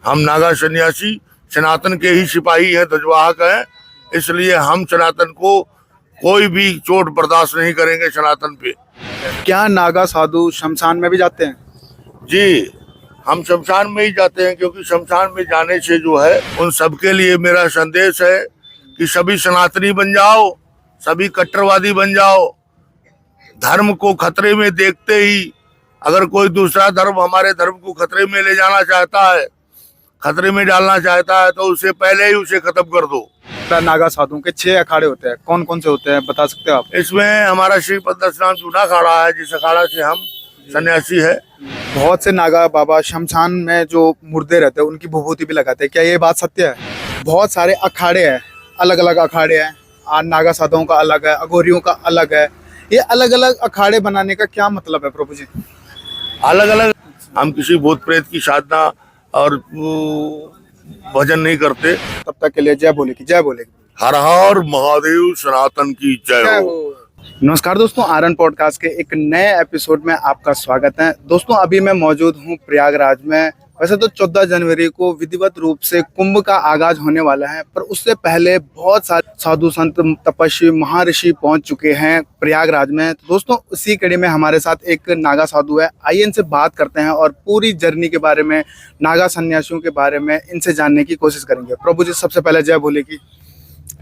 हम नागा सन्यासी सनातन के ही सिपाही हैं, ध्वजवाहक हैं, इसलिए हम सनातन को कोई भी चोट बर्दाश्त नहीं करेंगे सनातन पे। क्या नागा साधु शमशान में भी जाते हैं? जी, हम शमशान में ही जाते हैं, क्योंकि शमशान में जाने से जो है उन सबके लिए मेरा संदेश है कि सभी सनातनी बन जाओ, सभी कट्टरवादी बन जाओ। धर्म को खतरे में देखते ही अगर कोई दूसरा धर्म हमारे धर्म को खतरे में ले जाना चाहता है, खतरे में डालना चाहता है, तो उससे पहले ही उसे खत्म कर दो। नागा साधुओं के 6 अखाड़े होते हैं, कौन कौन से होते हैं बता सकते हो आप? इसमें हमारा श्री पद्मनाभ जूना अखाड़ा है, जिस अखाड़ा से हम सन्यासी है। बहुत से नागा बाबा शमशान में जो मुर्दे रहते हैं उनकी विभूति भी लगाते हैं, क्या ये बात सत्य है? बहुत सारे अखाड़े हैं, अलग अलग अखाड़े हैं, नागा साधुओं का अलग है, अघोरियों का अलग है। ये अलग अलग अखाड़े बनाने का क्या मतलब है प्रभु जी? अलग अलग, हम किसी भूत प्रेत की साधना और भजन नहीं करते। तब तक के लिए जय बोले की जय बोले। हर हर महादेव, सनातन की जय हो। नमस्कार दोस्तों, आरन पॉडकास्ट के एक नए एपिसोड में आपका स्वागत है। दोस्तों अभी मैं मौजूद हूं प्रयागराज में। वैसे तो 14 जनवरी को विधिवत रूप से कुंभ का आगाज होने वाला है, पर उससे पहले बहुत सारे साधु संत तपस्वी महर्षि पहुंच चुके हैं प्रयागराज में। तो दोस्तों उसी कड़ी में हमारे साथ एक नागा साधु है, आइए इनसे बात करते हैं और पूरी जर्नी के बारे में, नागा सन्यासियों के बारे में इनसे जानने की कोशिश करेंगे। प्रभु जी सबसे पहले जय बोले की।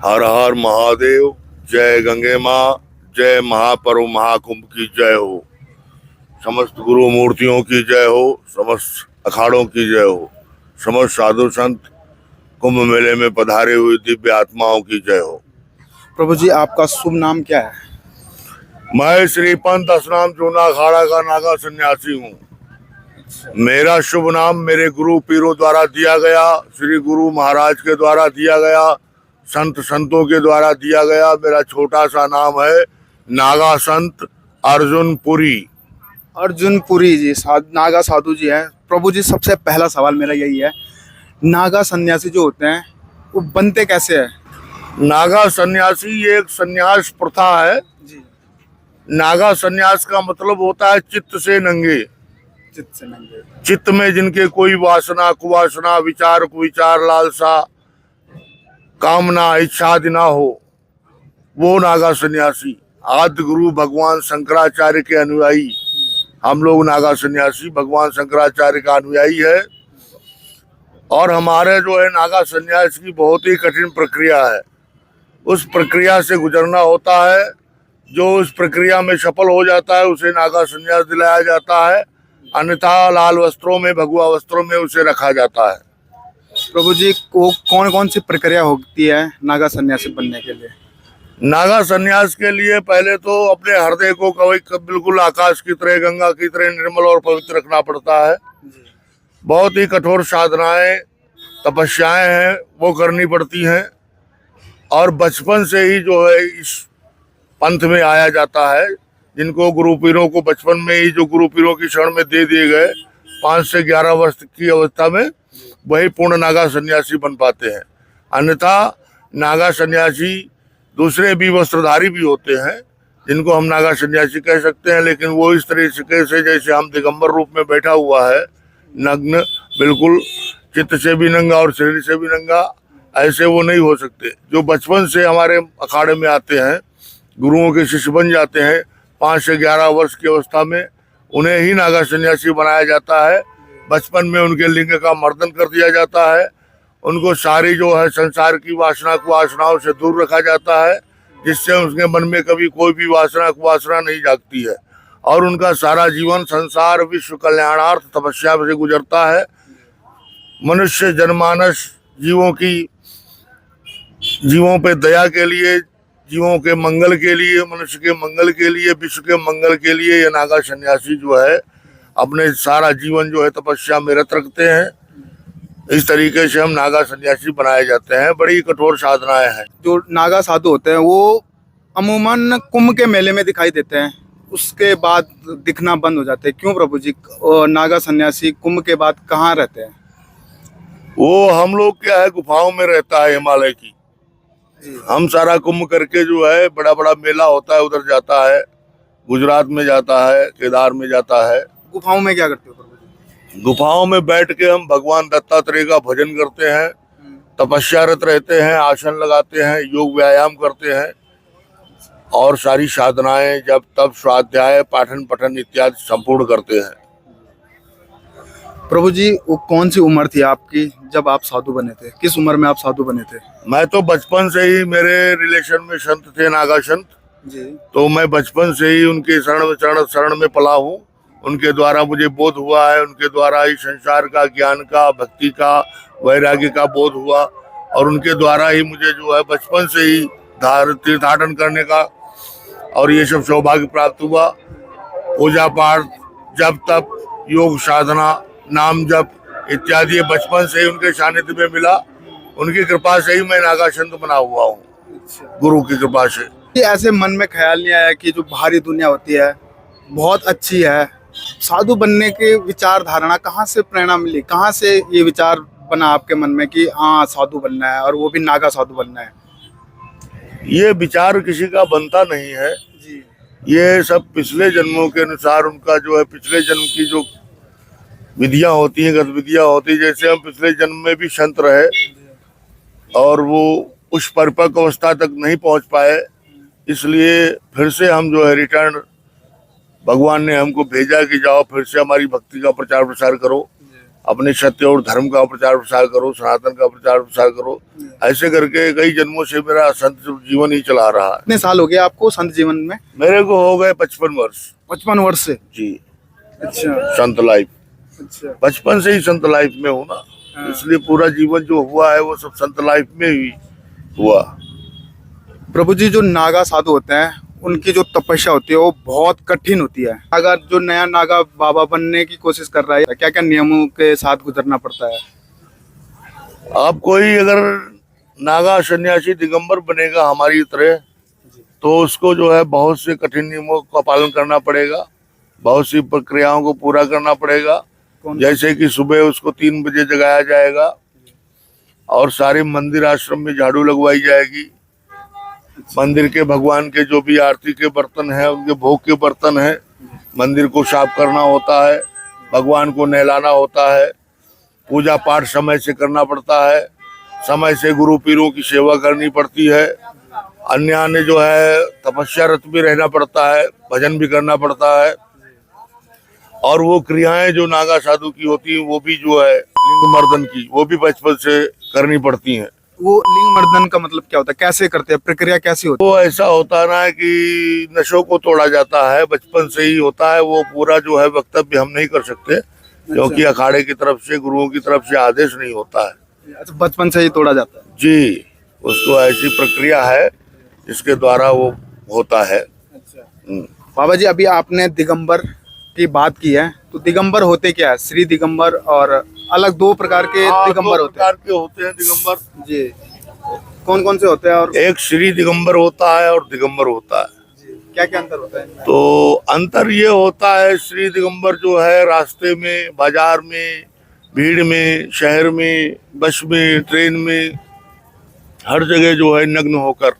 हर हर महादेव, जय गंगे माँ, जय महापर्व महाकुंभ की जय हो। समस्त गुरु मूर्तियों की जय हो, समस्त अखाड़ों की जय हो, समस्त साधु संत कुंभ मेले में पधारे हुए दिव्य आत्माओं की जय हो। प्रभु जी आपका शुभ नाम क्या है? मैं श्री पंत असनाम जूना अखाड़ा का नागा सन्यासी हूँ। मेरा शुभ नाम मेरे गुरु पीरों द्वारा दिया गया, श्री गुरु महाराज के द्वारा दिया गया, संत संतों के द्वारा दिया गया। मेरा छोटा सा नाम है नागा संत अर्जुन पुरी। अर्जुन पुरी जी नागा साधु जी हैं। प्रभु जी सबसे पहला सवाल मेरा यही है, नागा सन्यासी जो होते हैं वो बनते कैसे हैं? नागा सन्यासी एक सन्यास प्रथा है जी। नागा सन्यास का मतलब होता है चित्त से नंगे। चित्त से नंगे। चित्त में जिनके कोई वासना कुवासना विचार कुविचार लालसा कामना इच्छा आदि ना हो, वो नागा सन्यासी। आदि गुरु भगवान शंकराचार्य के अनुयायी हम लोग नागा सन्यासी भगवान शंकराचार्य का अनुयायी है। और हमारे जो है नागा सन्यास की बहुत ही कठिन प्रक्रिया है, उस प्रक्रिया से गुजरना होता है। जो उस प्रक्रिया में सफल हो जाता है उसे नागा सन्यास दिलाया जाता है, अन्यथा लाल वस्त्रों में भगवा वस्त्रों में उसे रखा जाता है। प्रभु जी को कौन कौन सी प्रक्रिया होती है नागा सन्यासी बनने के लिए? नागा सन्यास के लिए पहले तो अपने हृदय को कभी बिल्कुल आकाश की तरह गंगा की तरह निर्मल और पवित्र रखना पड़ता है। बहुत ही कठोर साधनाएं तपस्याएं हैं वो करनी पड़ती हैं। और बचपन से ही जो है इस पंथ में आया जाता है। जिनको गुरु पीरों को बचपन में ही जो गुरु पीरों की शरण में दे दिए गए 5 से 11 वर्ष की अवस्था में, वही पूर्ण नागा सन्यासी बन पाते हैं। अन्यथा नागा सन्यासी दूसरे भी वस्त्रधारी भी होते हैं जिनको हम नागा सन्यासी कह सकते हैं, लेकिन वो इस तरीके से जैसे हम दिगंबर रूप में बैठा हुआ है, नग्न, बिल्कुल चित्त से भी नंगा और शरीर से भी नंगा, ऐसे वो नहीं हो सकते। जो बचपन से हमारे अखाड़े में आते हैं, गुरुओं के शिष्य बन जाते हैं 5 से 11 वर्ष की अवस्था में, उन्हें ही नागा सन्यासी बनाया जाता है। बचपन में उनके लिंग का मर्दन कर दिया जाता है, उनको सारी जो है संसार की वासना कुवासनाओं से दूर रखा जाता है, जिससे उसके मन में कभी कोई भी वासना कुवासना नहीं जागती है। और उनका सारा जीवन संसार विश्व कल्याणार्थ तपस्या से गुजरता है। मनुष्य जनमानस जीवों पे दया के लिए, जीवों के मंगल के लिए, मनुष्य के मंगल के लिए, विश्व के मंगल के लिए ये नागा सन्यासी जो है अपने सारा जीवन जो है तपस्या में रत रखते हैं। इस तरीके से हम नागा सन्यासी बनाए जाते हैं। बड़ी कठोर साधनाएं हैं। जो नागा साधु होते हैं वो अमूमन कुंभ के मेले में दिखाई देते हैं, उसके बाद दिखना बंद हो जाते हैं, क्यों प्रभु जी? नागा सन्यासी कुंभ के बाद कहाँ रहते हैं? वो हम लोग क्या है गुफाओं में रहता है हिमालय की। हम सारा कुंभ करके जो है बड़ा बड़ा मेला होता है उधर जाता है, गुजरात में जाता है, केदार में जाता है। गुफाओं में क्या करते हो प्रभु जी? गुफाओं में बैठ के हम भगवान दत्तात्रेय का भजन करते हैं, तपस्यारत रहते हैं, आसन लगाते हैं, योग व्यायाम करते हैं और सारी साधनाएं जब तब स्वाध्याय पाठन पठन इत्यादि संपूर्ण करते हैं। प्रभु जी, वो कौन सी उम्र थी आपकी जब आप साधु बने थे? किस उम्र में आप साधु बने थे? मैं तो बचपन से ही, मेरे रिलेशन में संत थे, नागा संत, जी। तो मैं बचपन से ही उनके शरण में पला हूँ। उनके द्वारा मुझे बोध हुआ है, उनके द्वारा ही संसार का, ज्ञान का, भक्ति का, वैराग्य का बोध हुआ और उनके द्वारा ही मुझे जो है बचपन से ही तीर्थाटन करने का और ये सब सौभाग्य प्राप्त हुआ। पूजा पाठ, जब तब, योग साधना, नाम जप इत्यादि बचपन से ही उनके सानिध्य में मिला। उनकी कृपा से ही मैं नागा संत बना हुआ हूँ, गुरु की कृपा से। ऐसे मन में ख्याल नहीं आया कि जो बाहरी दुनिया होती है बहुत अच्छी है, साधु बनने के विचार धारणा कहाँ से प्रेरणा मिली? कहाँ से ये विचार बना आपके मन में कि हाँ साधु बनना है और वो भी नागा साधु बनना है? ये विचार किसी का बनता नहीं है जी। ये सब पिछले जन्मों के अनुसार उनका जो है पिछले जन्म की जो विधियां होती हैं, गतिविधियां होती हैं। जैसे हम पिछले जन्म में भी संत रहे और वो उस परिपक्व अवस्था तक नहीं पहुंच पाए, इसलिए फिर से हम जो है रिटर्न, भगवान ने हमको भेजा कि जाओ फिर से हमारी भक्ति का प्रचार प्रसार करो, अपने सत्य और धर्म का प्रचार प्रसार करो, सनातन का प्रचार प्रसार करो। ऐसे करके कई जन्मों से मेरा संत जीवन ही चला रहा है। कितने साल हो गए आपको संत जीवन में? मेरे को हो गए 55 वर्ष। 55 वर्ष से? जी। अच्छा। संत लाइफ, अच्छा। बचपन से ही संत लाइफ में हूँ ना, इसलिए पूरा जीवन जो हुआ है वो सब संत लाइफ में ही हुआ। प्रभु जी, जो नागा साधु होते हैं उनकी जो तपस्या होती है वो बहुत कठिन होती है। अगर जो नया नागा बाबा बनने की कोशिश कर रहा है, क्या क्या नियमों के साथ गुजरना पड़ता है? आप कोई अगर नागा सन्यासी दिगंबर बनेगा हमारी तरह, तो उसको जो है बहुत से कठिन नियमों का पालन करना पड़ेगा, बहुत सी प्रक्रियाओं को पूरा करना पड़ेगा। जैसे कि सुबह उसको 3 बजे जगाया जाएगा और सारे मंदिर आश्रम में झाड़ू लगवाई जाएगी। मंदिर के भगवान के जो भी आरती के बर्तन हैं, उनके भोग के बर्तन हैं, मंदिर को साफ करना होता है, भगवान को नहलाना होता है, पूजा पाठ समय से करना पड़ता है, समय से गुरु पीरों की सेवा करनी पड़ती है, अन्य जो है तपस्यारत भी रहना पड़ता है, भजन भी करना पड़ता है। और वो क्रियाएं जो नागा साधु की होती हैं वो भी जो है लिंग मर्दन की, वो भी बचपन से करनी पड़ती हैं। वो लिंग मर्दन का मतलब क्या होता है? कैसे करते हैं? प्रक्रिया कैसी होती है? वो ऐसा होता है ना कि नशों को तोड़ा जाता है, बचपन से ही होता है। वो पूरा जो है वक्तव्य हम नहीं कर सकते क्योंकि अखाड़े की तरफ से, गुरुओं की तरफ से आदेश नहीं होता है। अच्छा, बचपन से ही तोड़ा जाता है? जी, उसको ऐसी प्रक्रिया है जिसके द्वारा वो होता है। अच्छा। बाबा जी, अभी आपने दिगंबर की बात की है, तो दिगंबर होते क्या है? श्री दिगंबर और अलग 2 प्रकार के दिगंबर होते हैं? 2 प्रकार के होते हैं दिगंबर जी। कौन कौन से होते हैं? और एक श्री दिगंबर होता है और दिगंबर होता है। क्या क्या अंतर होता है? तो अंतर ये होता है, श्री दिगंबर जो है रास्ते में, बाजार में, भीड़ में, शहर में, बस में, ट्रेन में, हर जगह जो है नग्न होकर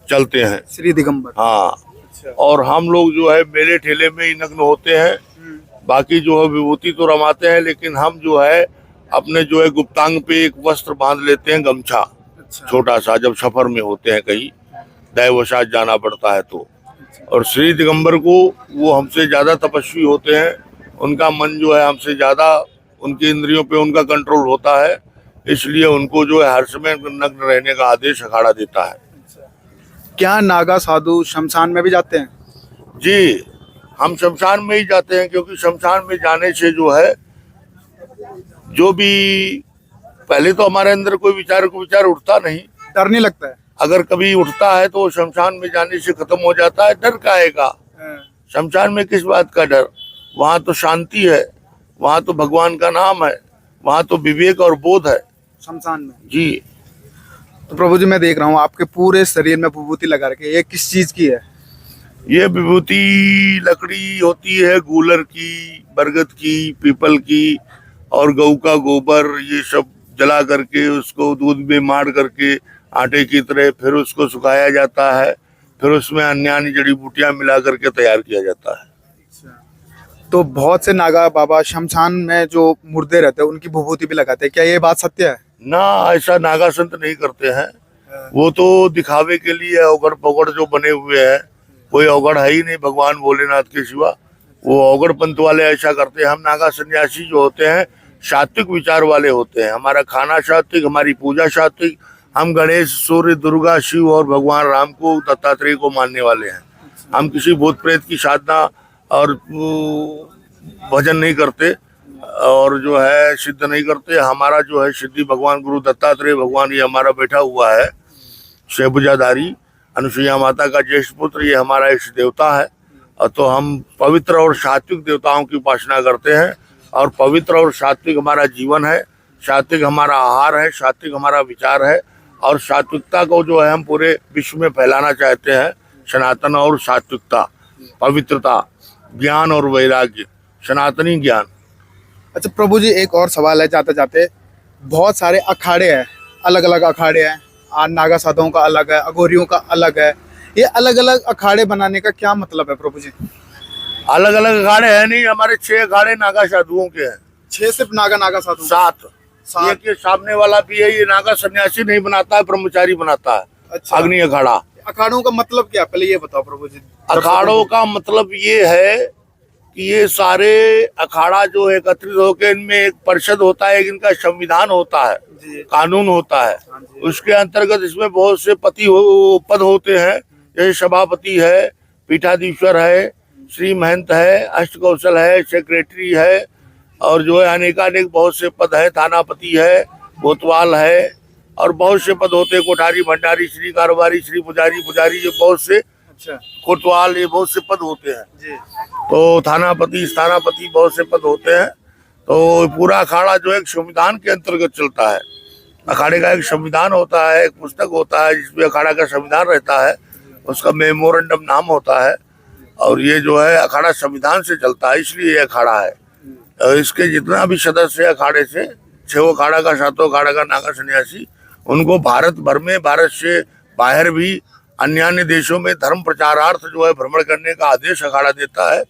चलते हैं। श्री दिगंबर? हाँ। अच्छा। और हम लोग जो है मेले ठेले में ही नग्न होते हैं, बाकी जो है विभूति तो रमाते हैं, लेकिन हम जो है अपने जो है गुप्तांग पे एक वस्त्र बांध लेते हैं, गमछा। अच्छा। छोटा सा, जब सफर में होते हैं कहीं दैवशात जाना पड़ता है तो। और श्री दिगंबर को, वो हमसे ज्यादा तपस्वी होते हैं, उनका मन जो है हमसे ज्यादा, उनकी इंद्रियों पे उनका कंट्रोल होता है, इसलिए उनको जो है हर समय नग्न रहने का आदेश अखाड़ा देता है। क्या नागा साधु शमशान में भी जाते हैं? जी, हम शमशान में ही जाते हैं, क्योंकि शमशान में जाने से जो है, जो भी पहले तो हमारे अंदर कोई विचार उठता नहीं। डर नहीं लगता है? अगर कभी उठता है तो शमशान में जाने से खत्म हो जाता है। डर काहेगा? शमशान में किस बात का डर? वहाँ तो शांति है, वहाँ तो भगवान का नाम है, वहाँ तो विवेक और बोध है शमशान में। जी। तो प्रभु जी, मैं देख रहा हूँ आपके पूरे शरीर में विभूति लगा रखी है, ये किस चीज की है? ये विभूति लकड़ी होती है, गूलर की, बरगद की, पीपल की और गऊ का गोबर, ये सब जला करके उसको दूध में मार करके आटे की तरह फिर उसको सुखाया जाता है, फिर उसमें अन्य जड़ी बूटियां मिला करके तैयार किया जाता है। तो बहुत से नागा बाबा शमशान में जो मुर्दे रहते हैं उनकी विभूति भी लगाते हैं, क्या ये बात सत्य है? ना, ऐसा नागा संत नहीं करते हैं। वो तो दिखावे के लिए अवगढ़ पौगढ़ जो बने हुए हैं, कोई अवगढ़ है ही नहीं भगवान भोलेनाथ के सिवा। वो अवगढ़ पंथ वाले ऐसा करते हैं। हम नागा सन्यासी जो होते हैं सात्विक विचार वाले होते हैं। हमारा खाना सात्विक, हमारी पूजा सात्विक। हम गणेश, सूर्य, दुर्गा, शिव और भगवान राम को, दत्तात्रेय को मानने वाले हैं। हम किसी भूत प्रेत की साधना और भजन नहीं करते और जो है सिद्ध नहीं करते। हमारा जो है सिद्धि भगवान गुरु दत्तात्रेय भगवान, ये हमारा बैठा हुआ है शेभुजाधारी, अनुसुईया माता का ज्येष्ठ पुत्र, ये हमारा इष्ट देवता है। और तो हम पवित्र और सात्विक देवताओं की उपासना करते हैं और पवित्र और सात्विक हमारा जीवन है, सात्विक हमारा आहार है, सात्विक हमारा विचार है। और सात्विकता को जो है हम पूरे विश्व में फैलाना चाहते हैं। सनातन और सात्विकता, पवित्रता, ज्ञान और वैराग्य, सनातनी ज्ञान। अच्छा प्रभु जी, एक और सवाल है जाते जाते। बहुत सारे अखाड़े हैं, अलग अलग अखाड़े हैं। नागा साधुओं का अलग है, अघोरियों का अलग है। ये अलग अलग अखाड़े बनाने का क्या मतलब है प्रभु जी? अलग अलग अखाड़े हैं नहीं, हमारे 6 अखाड़े नागा साधुओं के हैं। 6 सिर्फ नागा साधु? 7। ये के सामने वाला भी है, ये नागा सन्यासी नहीं बनाता है, ब्रह्मचारी बनाता है। अच्छा, अग्नि अखाड़ा। अखाड़ों का मतलब क्या, पहले ये बताओ प्रभु जी। अखाड़ों का मतलब ये है कि ये सारे अखाड़ा जो एकत्रित होकर, इनमें एक परिषद होता है, इनका संविधान होता है, कानून होता है। उसके अंतर्गत इसमें बहुत से पद होते हैं, जैसे सभापति है, पीठाधीश्वर है, श्री महंत है, अष्टकौशल है, सेक्रेटरी है, और जो है अनेकानेक बहुत से पद है, थानापति है, कोतवाल है, और बहुत से पद होते हैं, कोठारी, भंडारी, श्री कारोबारी, श्री पुजारी, ये बहुत से, अच्छा, कोतवाल, ये बहुत से पद होते हैं जी। तो थानापति, स्थानापति, बहुत से पद होते हैं। तो पूरा अखाड़ा जो है एक संविधान के अंतर्गत चलता है। अखाड़े का एक संविधान होता है, एक पुस्तक होता है जिसमें अखाड़ा का संविधान रहता है, उसका मेमोरेंडम नाम होता है। और ये जो है अखाड़ा संविधान से चलता है, इसलिए ये अखाड़ा है। और इसके जितना भी सदस्य अखाड़े से, 6 अखाड़ा का, 7 अखाड़ा का नागा सन्यासी, उनको भारत भर में, भारत से बाहर भी अन्य देशों में धर्म प्रचारार्थ जो है भ्रमण करने का आदेश अखाड़ा देता है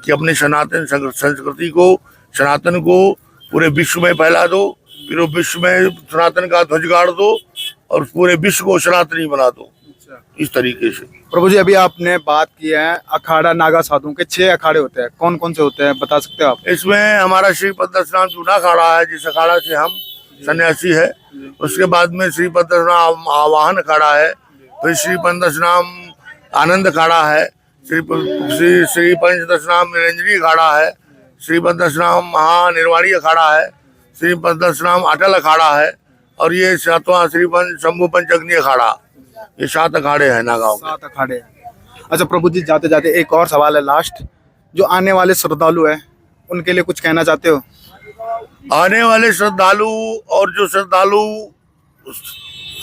कि अपने सनातन संस्कृति को, सनातन को पूरे विश्व में फैला दो, फिर विश्व में सनातन का ध्वज गाड़ दो और पूरे विश्व को सनातनी बना दो। इस तरीके से। प्रभु जी, अभी आपने बात की है अखाड़ा नागा साधुओं के 6 अखाड़े होते हैं, कौन कौन से होते हैं बता सकते हो आप? इसमें हमारा श्री पद्मनाभ जूना अखाड़ा है, जिस अखाड़ा से हम सन्यासी है। उसके बाद में श्री पद्मनाभ आवाहन अखाड़ा है, फिर श्री पंचदशनाम आनंद अखाड़ा है, श्री पंचदशनाम निरंजनी अखाड़ा है, श्री पंचदशनाम महानिर्वाणी अखाड़ा है, श्री पंचदशनाम अटल अखाड़ा है, और ये 7वां श्री शंभु पंचअग्नि अखाड़ा। ये 7 अखाड़े हैं नागांव के। 7 अखाड़े। अच्छा प्रभु जी, जाते जाते एक और सवाल है लास्ट। जो आने वाले श्रद्धालु हैं उनके लिए कुछ कहना चाहते हो? आने वाले श्रद्धालु और जो श्रद्धालु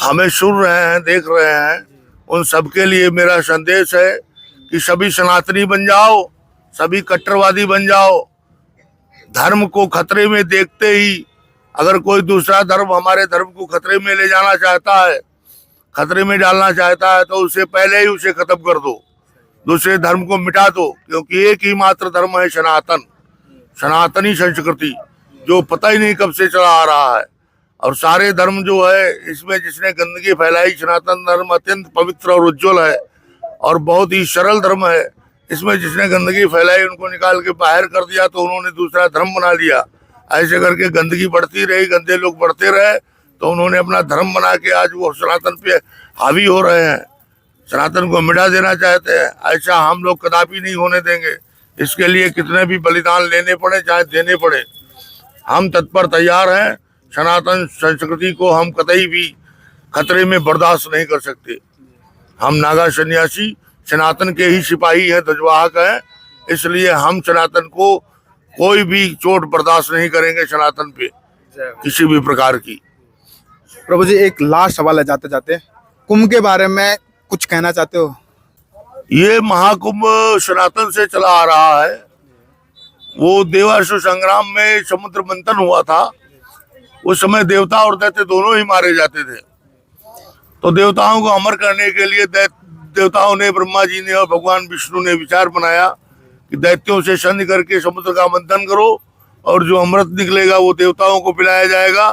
हमें सुन रहे हैं, देख रहे हैं, उन सबके लिए मेरा संदेश है कि सभी सनातनी बन जाओ, सभी कट्टरवादी बन जाओ। धर्म को खतरे में देखते ही अगर कोई दूसरा धर्म हमारे धर्म को खतरे में ले जाना चाहता है, खतरे में डालना चाहता है, तो उससे पहले ही उसे खत्म कर दो, दूसरे धर्म को मिटा दो। क्योंकि एक ही मात्र धर्म है सनातन, सनातनी संस्कृति, जो पता ही नहीं कब से चला आ रहा है। और सारे धर्म जो है, इसमें जिसने गंदगी फैलाई, सनातन धर्म अत्यंत पवित्र और उज्जवल है और बहुत ही सरल धर्म है। इसमें जिसने गंदगी फैलाई, उनको निकाल के बाहर कर दिया, तो उन्होंने दूसरा धर्म बना लिया। ऐसे करके गंदगी बढ़ती रही, गंदे लोग बढ़ते रहे, तो उन्होंने अपना धर्म बना के आज वो सनातन पे हावी हो रहे हैं, सनातन को मिटा देना चाहते हैं। ऐसा हम लोग कदापि नहीं होने देंगे। इसके लिए कितने भी बलिदान लेने पड़े, चाहे देने पड़े, हम तत्पर तैयार हैं। सनातन संस्कृति को हम कतई भी खतरे में बर्दाश्त नहीं कर सकते। हम नागा सन्यासी सनातन के ही सिपाही हैं, ध्वजवाहक हैं, इसलिए हम सनातन को कोई भी चोट बर्दाश्त नहीं करेंगे, सनातन पे किसी भी प्रकार की। प्रभु जी, एक लास्ट सवाल है जाते जाते, कुंभ के बारे में कुछ कहना चाहते हो? ये महाकुंभ सनातन से चला आ रहा है। वो देवासुर संग्राम में समुद्र मंथन हुआ था, उस समय देवता और दैत्य दोनों ही मारे जाते थे। तो देवताओं को अमर करने के लिए देवताओं ने, ब्रह्मा जी ने और भगवान विष्णु ने विचार बनाया कि दैत्यों से संधि करके समुद्र का मंथन करो और जो अमृत निकलेगा वो देवताओं को पिलाया जाएगा,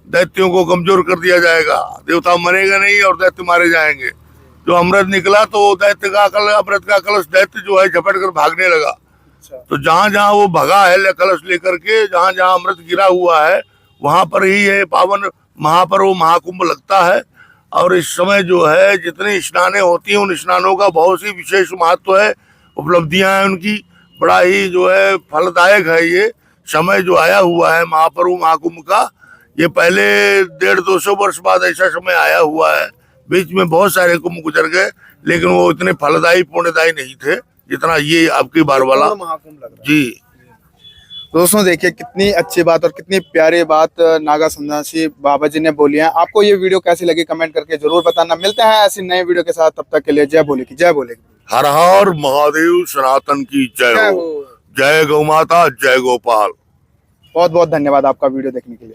दैत्यों को कमजोर कर दिया जाएगा, देवता मरेगा नहीं और दैत्य मारे जाएंगे। जो अमृत निकला तो दैत्य का अमृत का कलश दैत्य जो है झपट कर भागने लगा। तो जहां जहां वो भगा है कलश लेकर के, जहां जहां अमृत गिरा हुआ है वहां पर ही है पावन महापर्व महाकुंभ लगता है। और इस समय जो है जितनी स्नानें होती हैं उन स्नानों का बहुत ही विशेष महत्व है, उपलब्धियां हैं उनकी, बड़ा ही जो है फलदायक है। ये समय जो आया हुआ है महापर्व महाकुंभ का, ये पहले 150-200 वर्ष बाद ऐसा समय आया हुआ है। बीच में बहुत सारे कुंभ गुजर गए लेकिन वो इतने फलदायी पुण्यदायी नहीं थे जितना ये आपकी बार वाला महाकुंभ लग रहा है। जी। दोस्तों देखिए कितनी अच्छी बात और कितनी प्यारी बात नागा सन्यासी बाबा जी ने बोली है। आपको ये वीडियो कैसी लगी कमेंट करके जरूर बताना। मिलते हैं ऐसी नए वीडियो के साथ, तब तक के लिए जय भोले की जय भोले की। हर हर महादेव, सनातन की जय हो। जय गौ माता, जय गोपाल। बहुत बहुत धन्यवाद आपका वीडियो देखने के लिए।